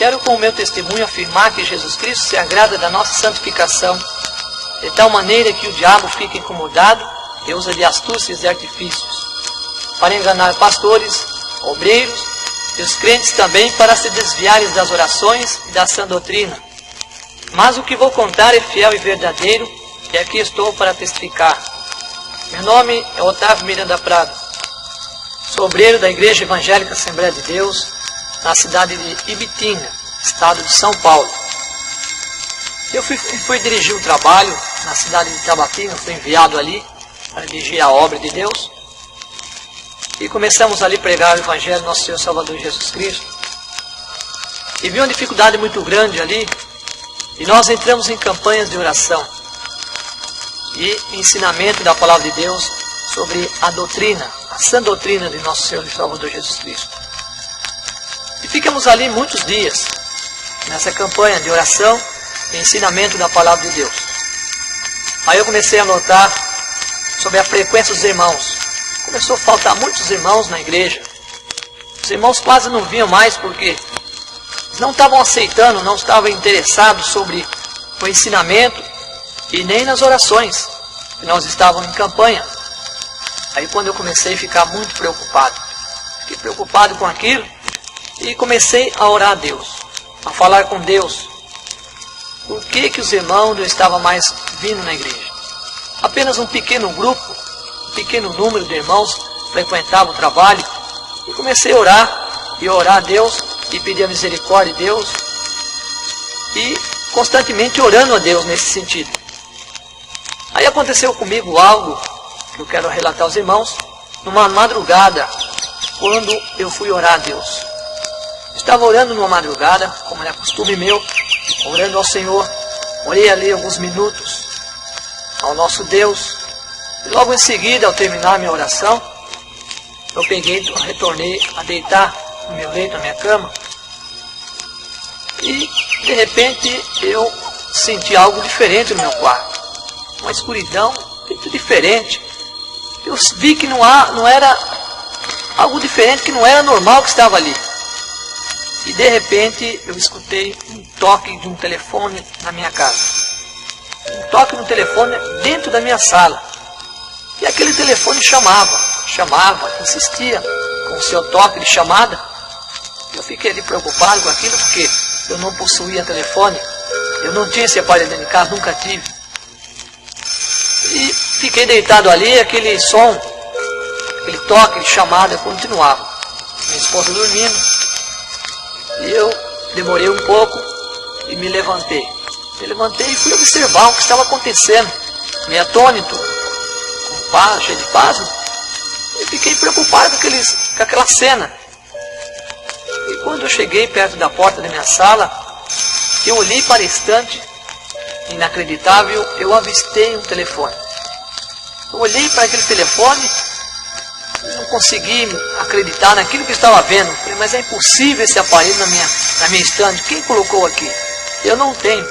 quero com o meu testemunho afirmar que Jesus Cristo se agrada da nossa santificação, de tal maneira que o diabo fica incomodado e usa de astúcias e artifícios, para enganar pastores, obreiros e os crentes também, para se desviarem das orações e da sã doutrina. Mas o que vou contar é fiel e verdadeiro, e aqui estou para testificar. Meu nome é Otávio Miranda Prado. Sou obreiro da Igreja Evangélica Assembleia de Deus, na cidade de Ibitinga, estado de São Paulo. Eu fui dirigir um trabalho na cidade de Tabatinga, fui enviado ali para dirigir a obra de Deus. E começamos ali a pregar o Evangelho do nosso Senhor Salvador Jesus Cristo. E vi uma dificuldade muito grande ali, e nós entramos em campanhas de oração e ensinamento da Palavra de Deus sobre a doutrina, a sã doutrina de nosso Senhor e Salvador Jesus Cristo. E ficamos ali muitos dias, nessa campanha de oração e ensinamento da Palavra de Deus. Aí eu comecei a notar sobre a frequência dos irmãos. Começou a faltar muitos irmãos na igreja. Os irmãos quase não vinham mais porque não estavam aceitando, não estavam interessados sobre o ensinamento e nem nas orações, que nós estávamos em campanha. Aí quando eu comecei a ficar muito preocupado, fiquei preocupado com aquilo e comecei a orar a Deus, a falar com Deus. Por que os irmãos não estavam mais vindo na igreja? Apenas um pequeno grupo, um pequeno número de irmãos frequentava o trabalho, e comecei a orar a Deus e pedir a misericórdia de Deus, e constantemente orando a Deus nesse sentido. Aí aconteceu comigo algo que eu quero relatar aos irmãos, numa madrugada, quando eu fui orar a Deus. Estava orando numa madrugada, como é costume meu, orando ao Senhor. Orei ali alguns minutos ao nosso Deus. E logo em seguida, ao terminar a minha oração, eu retornei a deitar no meu leito, na minha cama. E, de repente, eu senti algo diferente no meu quarto. Uma escuridão muito diferente. Eu vi que não era algo diferente, que não era normal que estava ali. E de repente eu escutei um toque de um telefone na minha casa. Um toque no telefone dentro da minha sala. E aquele telefone chamava, insistia com o seu toque de chamada. Eu fiquei ali preocupado com aquilo porque eu não possuía telefone. Eu não tinha esse aparelho dentro de casa, nunca tive. E fiquei deitado ali, aquele som, aquele toque de chamada continuava. Minha esposa dormindo. E eu demorei um pouco e me levantei. Me levantei e fui observar o que estava acontecendo. Meio atônito, cheio de pasmo. E fiquei preocupado com aquela cena. E quando eu cheguei perto da porta da minha sala, eu olhei para a estante. Inacreditável, eu avistei um telefone. Eu olhei para aquele telefone e não consegui acreditar naquilo que eu estava vendo. Falei, mas é impossível esse aparelho na minha estante. Quem colocou aqui? Eu não tenho.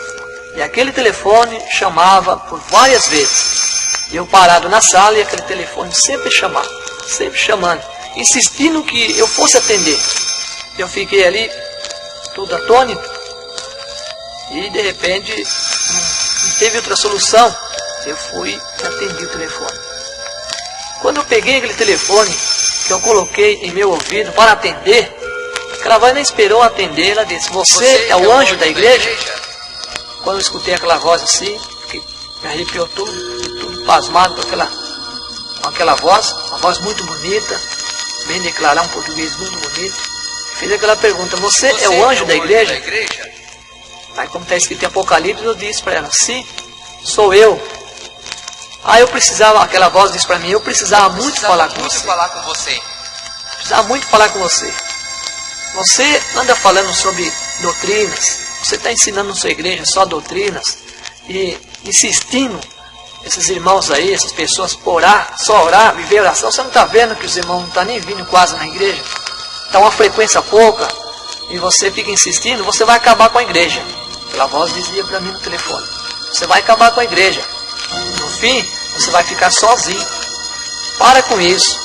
E aquele telefone chamava por várias vezes. Eu parado na sala e aquele telefone sempre chamando, insistindo que eu fosse atender. Eu fiquei ali, todo atônito, e de repente não teve outra solução. Eu fui e atendi o telefone. Quando eu peguei aquele telefone, que eu coloquei em meu ouvido para atender, aquela voz nem esperou atender, ela disse, você é o anjo da igreja? Quando eu escutei aquela voz assim, me arrepiou tudo pasmado com aquela voz, uma voz muito bonita, bem declarar, um português muito bonito. Fiz aquela pergunta, você é o anjo da igreja? Aí como está escrito em Apocalipse, eu disse para ela, sim, sou eu. Aí eu precisava, aquela voz disse para mim, eu precisava muito falar com você. Precisava muito falar com você. Você anda falando sobre doutrinas, você está ensinando na sua igreja só doutrinas, e insistindo, esses irmãos aí, essas pessoas, só orar, viver oração. Você não está vendo que os irmãos não estão nem vindo quase na igreja? Está uma frequência pouca, e você fica insistindo, você vai acabar com a igreja. Aquela voz dizia para mim no telefone, você vai acabar com a igreja. No fim, você vai ficar sozinho. Para com isso.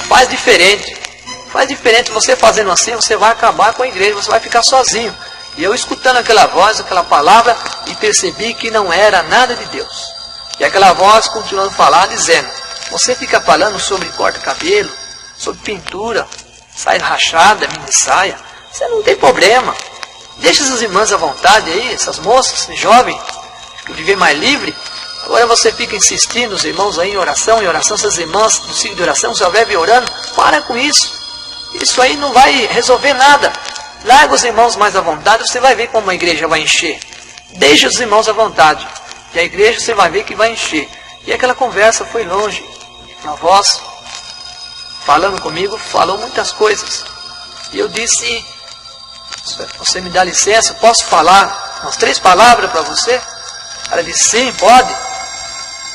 Faz diferente. Você fazendo assim, você vai acabar com a igreja, você vai ficar sozinho. E eu escutando aquela voz, aquela palavra, e percebi que não era nada de Deus. E aquela voz continuando a falar, dizendo: você fica falando sobre corta-cabelo, sobre pintura, saia rachada, mini saia, você não tem problema. Deixa essas irmãs à vontade aí, essas moças, jovens, que viver mais livre. Agora você fica insistindo, os irmãos aí em oração, essas irmãs no ciclo de oração, só vive orando. Para com isso. Isso aí não vai resolver nada. Larga os irmãos mais à vontade, você vai ver como a igreja vai encher. Deixa os irmãos à vontade. E a igreja você vai ver que vai encher. E aquela conversa foi longe. A voz, falando comigo, falou muitas coisas. E eu disse: você me dá licença, posso falar umas 3 palavras para você? Ela disse: sim, pode.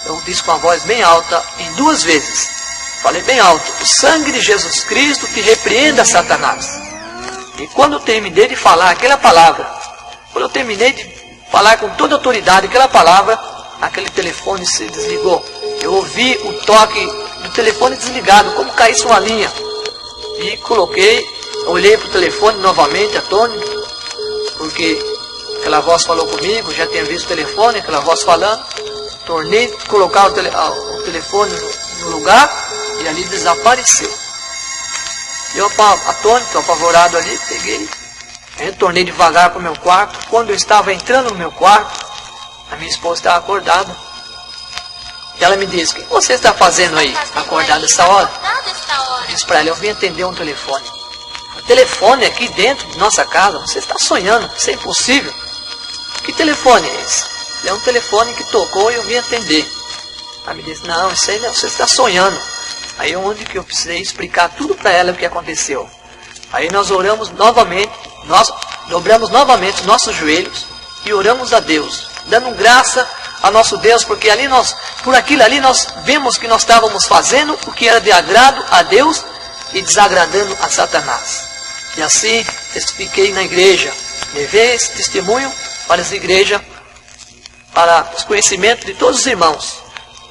Eu disse com a voz bem alta, em 2 vezes. Falei bem alto: o sangue de Jesus Cristo te repreenda, Satanás. E quando eu terminei de falar aquela palavra, quando eu terminei de falar com toda autoridade aquela palavra, aquele telefone se desligou. Eu ouvi o toque do telefone desligado, como caísse uma linha. E olhei para o telefone novamente, atônito, porque aquela voz falou comigo, já tinha visto o telefone, aquela voz falando. Tornei a colocar o telefone no lugar e ali desapareceu. Eu atônito, apavorado ali, peguei, retornei devagar para o meu quarto. Quando eu estava entrando no meu quarto, a minha esposa estava acordada. E ela me disse: o que você está fazendo aí, acordada essa hora? Eu disse para ela: eu vim atender um telefone. O telefone aqui dentro de nossa casa, você está sonhando, isso é impossível. Que telefone é esse? É um telefone que tocou e eu vim atender. Ela me disse: não, isso aí não, você está sonhando. Aí onde que eu precisei explicar tudo para ela o que aconteceu. Aí nós oramos novamente, nós dobramos novamente os nossos joelhos e oramos a Deus, dando graça a nosso Deus, porque ali por aquilo ali nós vemos que nós estávamos fazendo o que era de agrado a Deus e desagradando a Satanás. E assim testifiquei na igreja, levei esse testemunho para essa igreja, para os conhecimentos de todos os irmãos.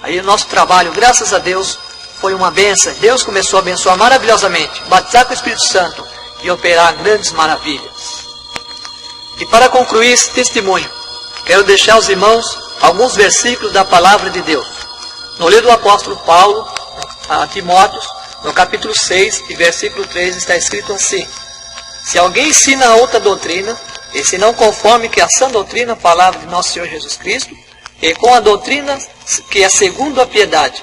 Aí o nosso trabalho, graças a Deus, foi uma bênção. Deus começou a abençoar maravilhosamente, batizar com o Espírito Santo e operar grandes maravilhas. E para concluir esse testemunho, quero deixar aos irmãos alguns versículos da palavra de Deus. No livro do apóstolo Paulo, a Timóteo, no capítulo 6 e versículo 3, está escrito assim: se alguém ensina outra doutrina, e se não conforme que a sã doutrina, a palavra de nosso Senhor Jesus Cristo, e com a doutrina que é segundo a piedade,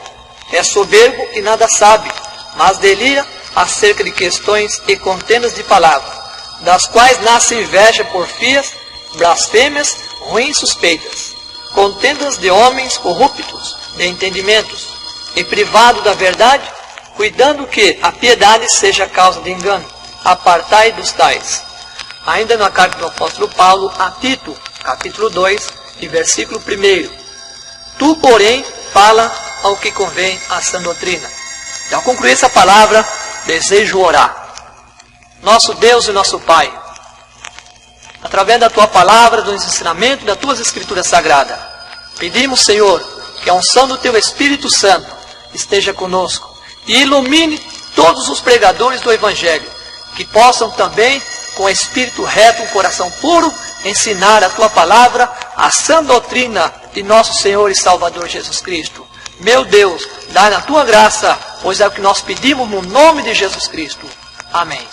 é soberbo e nada sabe, mas delira acerca de questões e contendas de palavras, das quais nasce inveja, porfias, blasfêmias, ruins suspeitas, contendas de homens corruptos, de entendimentos, e privado da verdade, cuidando que a piedade seja causa de engano. Apartai dos tais. Ainda na carta do apóstolo Paulo a Tito, capítulo 2 e versículo 1. Tu, porém, fala ao que convém à sã doutrina. E ao concluir essa palavra, desejo orar. Nosso Deus e nosso Pai, através da Tua palavra, dos ensinamentos das Tuas Escrituras Sagradas, pedimos, Senhor, que a unção do Teu Espírito Santo esteja conosco e ilumine todos os pregadores do Evangelho, que possam também, com espírito reto, um coração puro, ensinar a Tua palavra, a sã doutrina de nosso Senhor e Salvador Jesus Cristo. Meu Deus, dá na Tua graça, pois é o que nós pedimos no nome de Jesus Cristo. Amém.